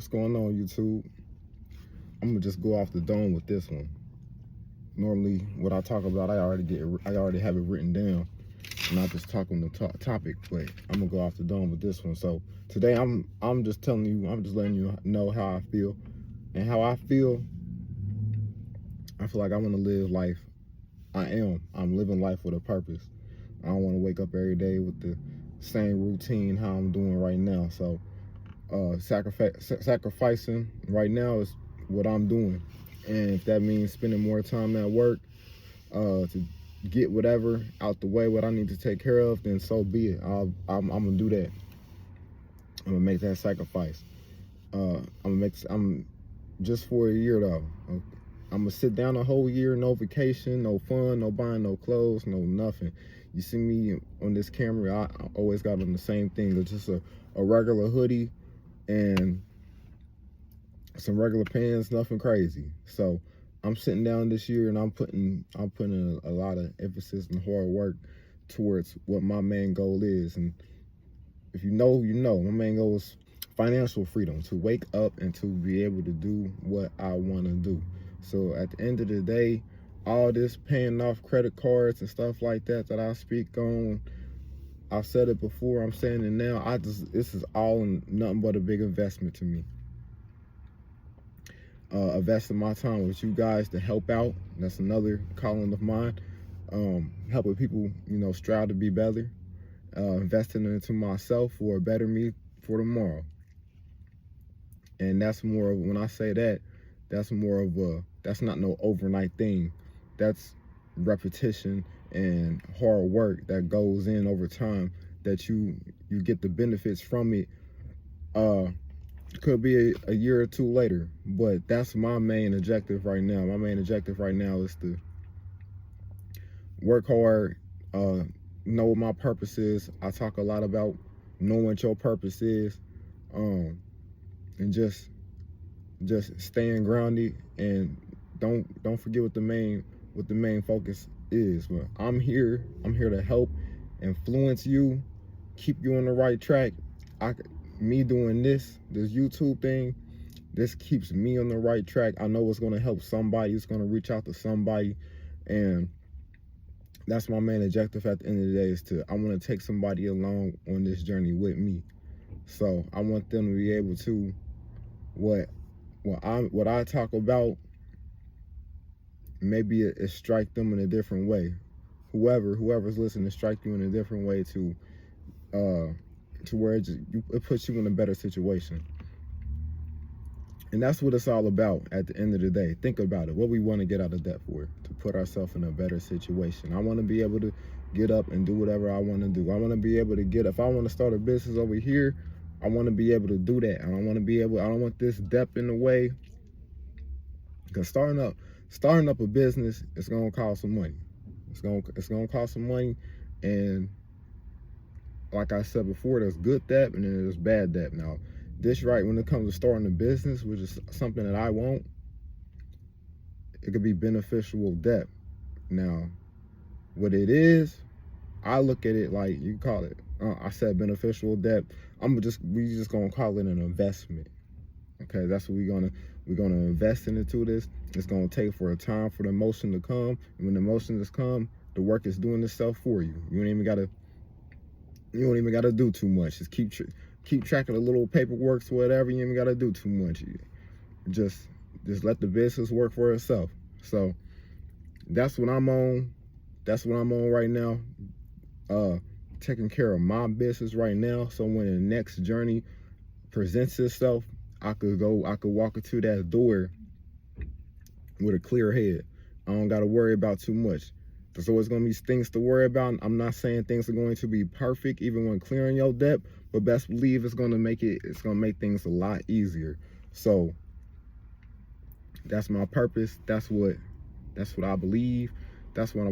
What's going on, YouTube? I'm gonna just go off the dome with this one. Normally, what I talk about, I already have it written down, and I just talk on the topic. But I'm gonna go off the dome with this one. So today, I'm just telling you, I'm just letting you know how I feel, and how I feel. I feel like I want to live life. I'm living life with a purpose. I don't want to wake up every day with the same routine how I'm doing right now. So sacrificing right now is what I'm doing, and if that means spending more time at work to get whatever out the way, what I need to take care of, then so be it. I'm gonna do that. I'm gonna make that sacrifice. I'm just for a year though. I'm gonna sit down a whole year, no vacation, no fun, no buying no clothes, no nothing. You see me on this camera, I always got on the same thing. It's just a regular hoodie and some regular pants, nothing crazy. So I'm sitting down this year and I'm putting a lot of emphasis and hard work towards what my main goal is. And if you know, you know, my main goal is financial freedom, to wake up and to be able to do what I want to do. So at the end of the day, all this paying off credit cards and stuff like that that I speak on, I've said it before, I'm saying it now, this is all nothing but a big investment to me. Investing my time with you guys to help out. That's another calling of mine. Helping people, strive to be better. Investing into myself for a better me for tomorrow. And that's more of, when I say that, that's more of that's not no overnight thing. That's repetition and hard work that goes in over time, that you get the benefits from it. Could be a year or two later, but that's my main objective right now. My main objective right now is to work hard, know what my purpose is. I talk a lot about knowing what your purpose is, and just staying grounded, and don't forget what the main focus is. But I'm here to help influence you, keep you on the right track. Me doing this YouTube thing, this keeps me on the right track. I know it's going to help somebody. It's going to reach out to somebody. And that's my main objective at the end of the day, is I want to take somebody along on this journey with me. So I want them to be able to, what I talk about, maybe it strike them in a different way. Whoever's listening, strike you in a different way to where it puts you in a better situation. And that's what it's all about at the end of the day. Think about it. What we want to get out of that for? To put ourselves in a better situation. I want to be able to get up and do whatever I want to do. I want to be able to if I want to start a business over here, I want to be able to do that. I don't want this debt in the way. Because starting up a business, it's gonna cost some money. It's gonna cost some money. And like I said before, there's good debt and then there's bad debt. Now, this right, when it comes to starting a business, which is something that I want, it could be beneficial debt. Now, what it is, I look at it like, you call it, I said beneficial debt. We just gonna call it an investment. Okay, that's what we're gonna invest into this. It's gonna take for a time for the emotion to come, and when the emotions come, the work is doing itself for you. You don't even gotta do too much. Just keep track of the little paperwork, whatever. You ain't gotta do too much. Just let the business work for itself. So that's what I'm on. That's what I'm on right now. Taking care of my business right now. So when the next journey presents itself, I could walk into that door with a clear head. I don't gotta worry about too much. There's always gonna be things to worry about. I'm not saying things are going to be perfect even when clearing your debt, but best believe it's gonna make things a lot easier. So that's my purpose. That's what I believe. That's what I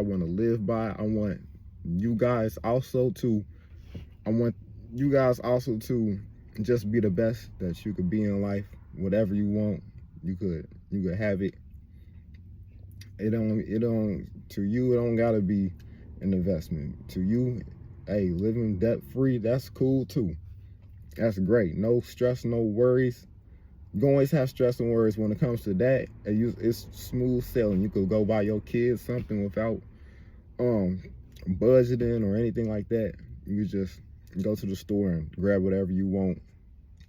want to live by. I want you guys also to just be the best that you could be in life. Whatever you want, you could have it. It don't gotta be an investment. To you, hey, living debt free, that's cool too. That's great. No stress, no worries. You always have stress and worries. When it comes to that, it's smooth sailing. You could go buy your kids something without um budgeting or anything like that. You just go to the store and grab whatever you want,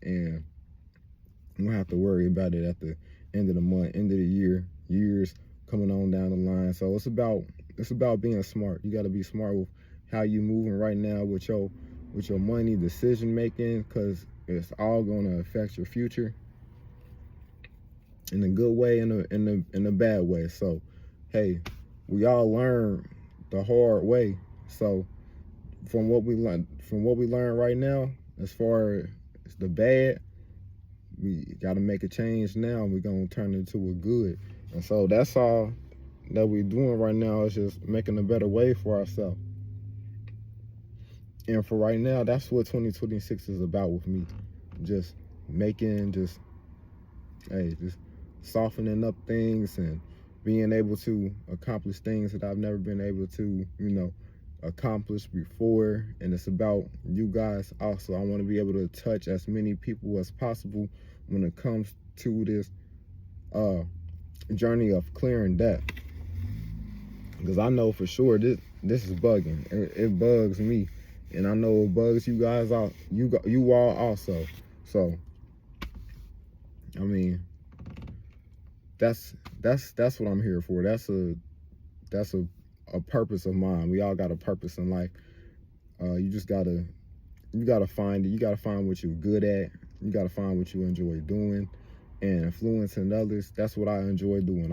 and you don't have to worry about it at the end of the month, end of the year, years coming on down the line. So it's about being smart. You got to be smart with how you moving right now with your money, decision making, because it's all going to affect your future in a good way and in a bad way. So hey, we all learn the hard way. So from what we learn right now, as far as the bad, we got to make a change now. We're going to turn it into a good. And so that's all that we're doing right now, is just making a better way for ourselves. And for right now, that's what 2026 is about with me. Just just softening up things and being able to accomplish things that I've never been able to, accomplish before. And it's about you guys also. I want to be able to touch as many people as possible when it comes to this journey of clearing debt, because I know for sure this is bugging. It bugs me, and I know it bugs you guys out. You all also. So I mean, that's what I'm here for. That's a purpose of mine. We all got a purpose in life. You gotta find it. You gotta find what you're good at. You gotta find what you enjoy doing, and influencing others. That's what I enjoy doing.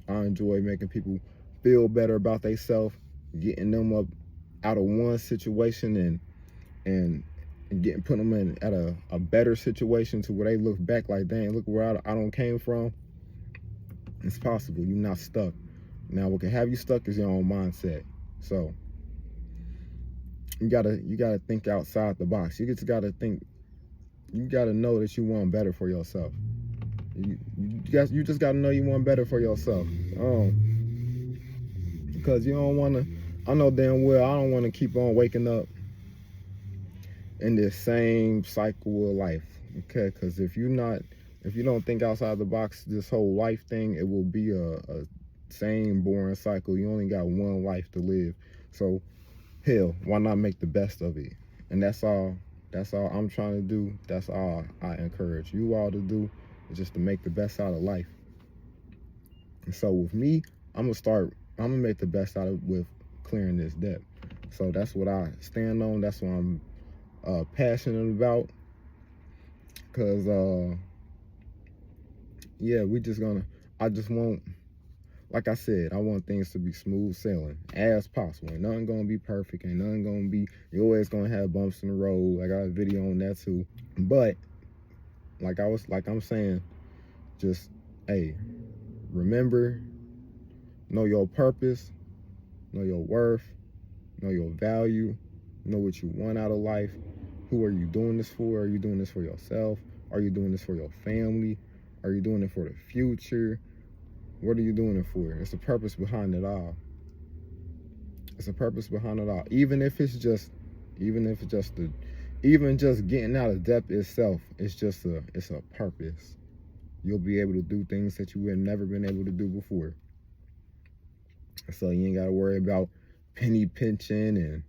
I enjoy making people feel better about themselves, getting them up out of one situation and putting them in at a better situation, to where they look back like, dang, look where I don't came from. It's possible. You're not stuck. Now, what can have you stuck is your own mindset. So you gotta think outside the box. You just gotta think. You gotta know that you want better for yourself. You just gotta know you want better for yourself. Because you don't want to. I know damn well I don't want to keep on waking up in this same cycle of life. Okay, because if you don't think outside the box, this whole life thing, it will be a same boring cycle. You only got one life to live. So hell, why not make the best of it? And that's all I'm trying to do. That's all I encourage you all to do, is just to make the best out of life. And so with me, I'm gonna make the best out of with clearing this debt. So that's what I stand on. That's what I'm passionate about. Cause I just want, like I said, I want things to be smooth sailing as possible. Ain't nothing gonna be perfect. Ain't nothing gonna be, you're always gonna have bumps in the road. I got a video on that too. But like I'm saying, just, hey, remember, know your purpose, know your worth, know your value, know what you want out of life. Who are you doing this for? Are you doing this for yourself? Are you doing this for your family? Are you doing it for the future? What are you doing it for? It's a purpose behind it all. It's a purpose behind it all. Even just getting out of debt itself, it's a purpose. You'll be able to do things that you have never been able to do before. So you ain't gotta worry about penny pinching and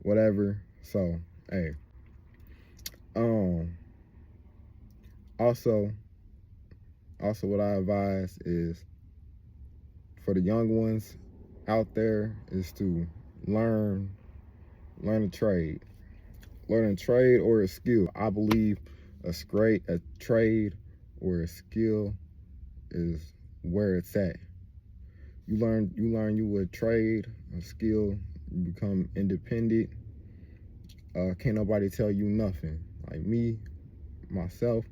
whatever. So hey. Also what I advise is, for the young ones out there, is to learn a trade. Learn a trade or a skill. I believe a trade or a skill is where it's at. You learn a trade, a skill, you become independent. Can't nobody tell you nothing. Like me, myself,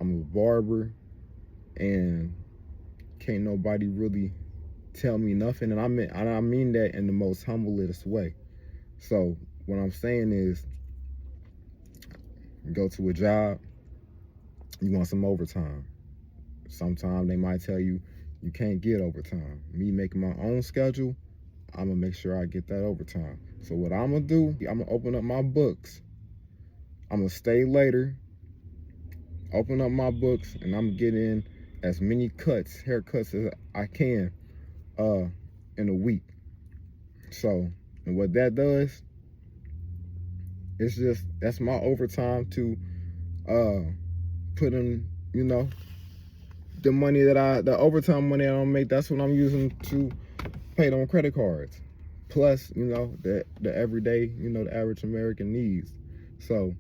I'm a barber, and can't nobody really tell me nothing. And I mean that in the most humblest way. So what I'm saying is, go to a job, you want some overtime. Sometimes they might tell you you can't get overtime. Me making my own schedule, I'm gonna make sure I get that overtime. So what I'm gonna do, I'm gonna open up my books. I'm gonna stay later, open up my books, and I'm getting as many haircuts as I can in a week. So, and what that does, that's my overtime to put in, the overtime money I don't make, that's what I'm using to pay on credit cards. Plus, the everyday, the average American needs. So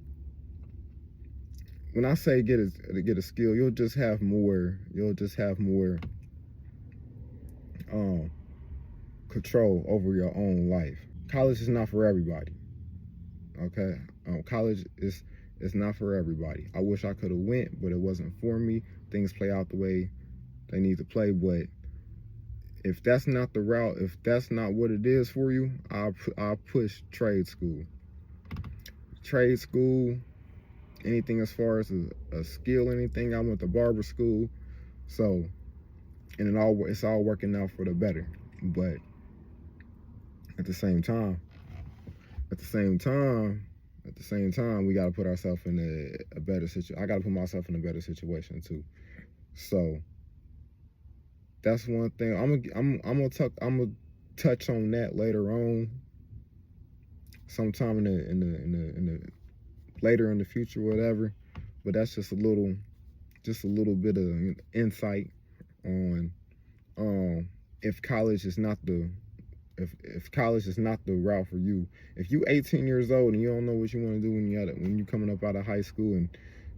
when I say get a skill, you'll just have more control over your own life. College is not for everybody. Okay? College is not for everybody. I wish I could have went, but it wasn't for me. Things play out the way they need to play, but if that's not the route, if that's not what it is for you, I'll push trade school. Trade school, anything as far as a skill, anything. I went to barber school, so, and it's all working out for the better. But at the same time, we got to put ourselves in a better situation. I got to put myself in a better situation too. So that's one thing. I'm gonna touch on that later on, sometime in the later in the future, whatever. But that's just a little bit of insight on if college is not the route for you. If you 18 years old and you don't know what you want to do when you coming up out of high school and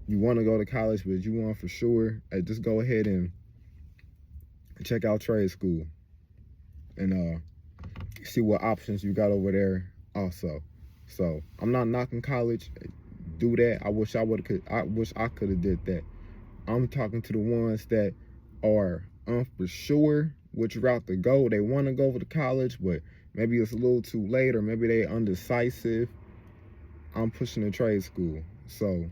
you want to go to college, but you want for sure, just go ahead and check out trade school and see what options you got over there also. So I'm not knocking college. Do that. I wish I could have did that. I'm talking to the ones that are for sure which route to go. They want to go to college, but maybe it's a little too late, or maybe they undecisive. I'm pushing the trade school. So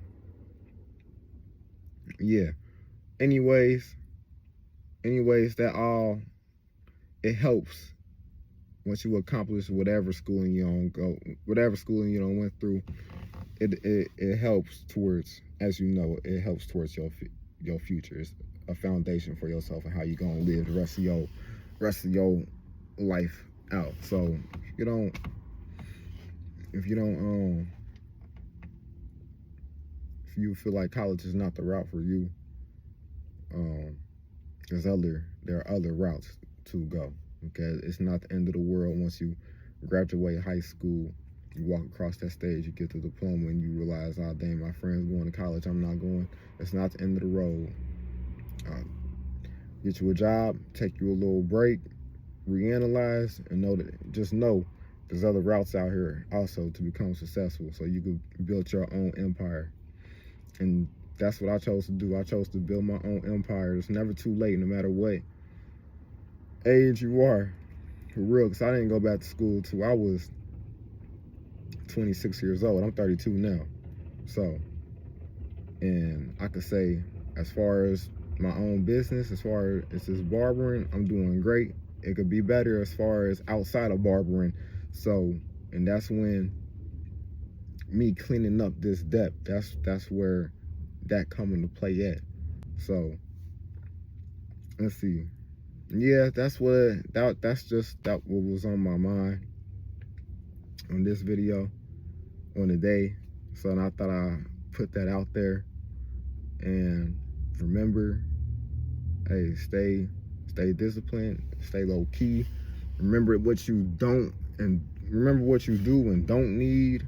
yeah. Anyways, that all, it helps once you accomplish whatever schooling you don't went through. It helps towards, as you know, it helps towards your future. It's a foundation for yourself and how you gonna live the rest of your life out. So if you feel like college is not the route for you, there are other routes to go. Okay, it's not the end of the world once you graduate high school. You walk across that stage, you get the diploma, and you realize, oh, dang, my friend's going to college, I'm not going. It's not the end of the road. Get you a job, take you a little break, reanalyze, and just know there's other routes out here also to become successful, so you can build your own empire. And that's what I chose to do. I chose to build my own empire. It's never too late, no matter what age you are, for real, because I didn't go back to school till I was 26 years old. I'm 32 now. So, and I could say, as far as my own business, as far as this barbering, I'm doing great. It could be better as far as outside of barbering. So, and that's when me cleaning up this debt, that's where that come into play at. So, let's see. Yeah, that's what was on my mind on this video on the day. So I thought I'd put that out there. And remember, hey, stay disciplined, stay low key. Remember what you don't, and remember what you do and don't need.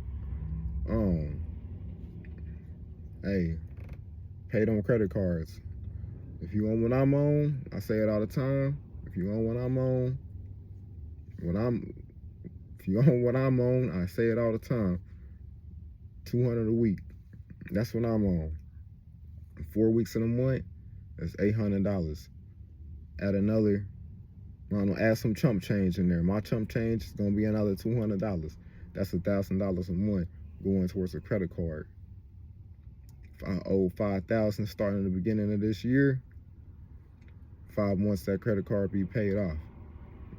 Hey, pay them credit cards. If you own what I'm on, I say it all the time. If you own what I'm on, I say it all the time. $200 a week. That's what I'm on. 4 weeks in a month, that's $800. Add some chump change in there. My chump change is gonna be another $200. That's $1,000 a month going towards a credit card. If I owe $5,000 starting in the beginning of this year, 5 months that credit card be paid off.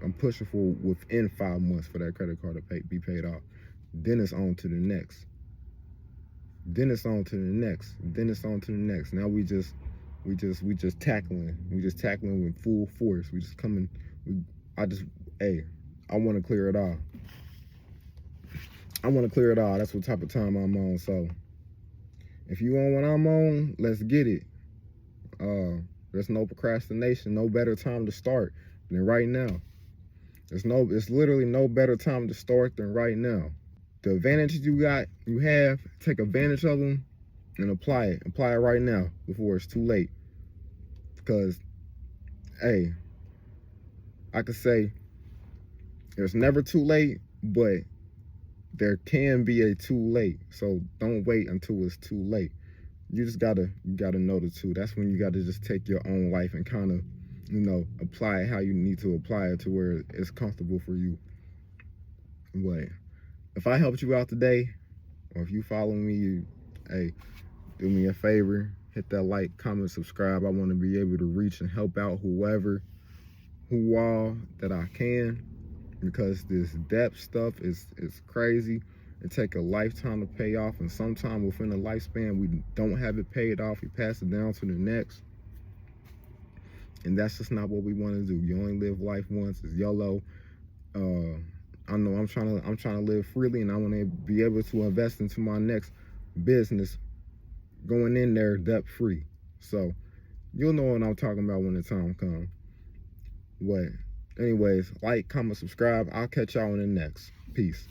I'm pushing for within 5 months for that credit card to be paid off. Then it's on to the next. Then it's on to the next. Then it's on to the next. Now we just tackling. We just tackling with full force. We just coming. I want to clear it all. I want to clear it all. That's what type of time I'm on. So if you on what I'm on, let's get it. There's no procrastination. No better time to start than right now. It's literally no better time to start than right now. The advantages you have, take advantage of them and apply it. Apply it right now before it's too late. Because, hey, I could say there's never too late, but there can be a too late. So don't wait until it's too late. You gotta know the two. That's when you gotta just take your own life and kind of, apply it how you need to apply it to where it's comfortable for you. But if I helped you out today, or if you follow me, hey, do me a favor, hit that like, comment, subscribe. I want to be able to reach and help out who all that I can, because this debt stuff is crazy. It take a lifetime to pay off, and sometime within a lifespan we don't have it paid off. We pass it down to the next, and that's just not what we want to do. You only live life once. It's YOLO. I know I'm trying to live freely, and I want to be able to invest into my next business, going in there debt free. So you'll know what I'm talking about when the time comes. But anyways, like, comment, subscribe. I'll catch y'all in the next. Peace.